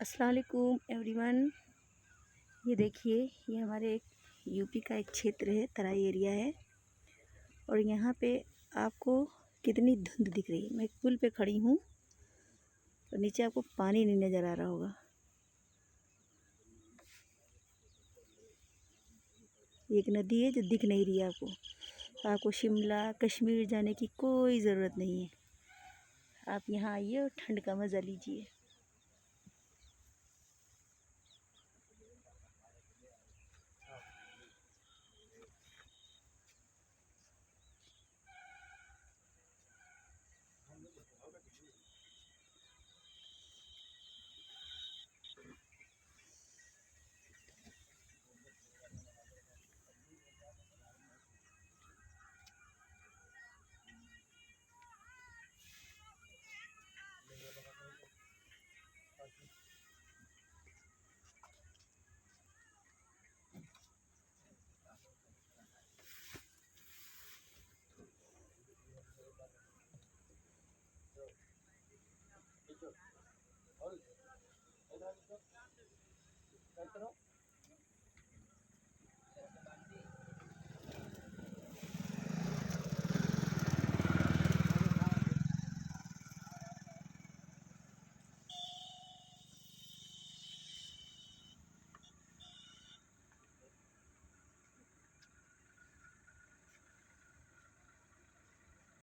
अस्सलाम वालेकुम एवरीवन। ये देखिए, ये हमारे यूपी का एक क्षेत्र है, तराई एरिया है। और यहाँ पे आपको कितनी धुंध दिख रही है। मैं एक पुल पे खड़ी हूँ और नीचे आपको पानी नहीं नज़र आ रहा होगा। एक नदी है जो दिख नहीं रही है आपको। आपको शिमला कश्मीर जाने की कोई ज़रूरत नहीं है। आप यहाँ आइए और ठंड का मज़ा लीजिए।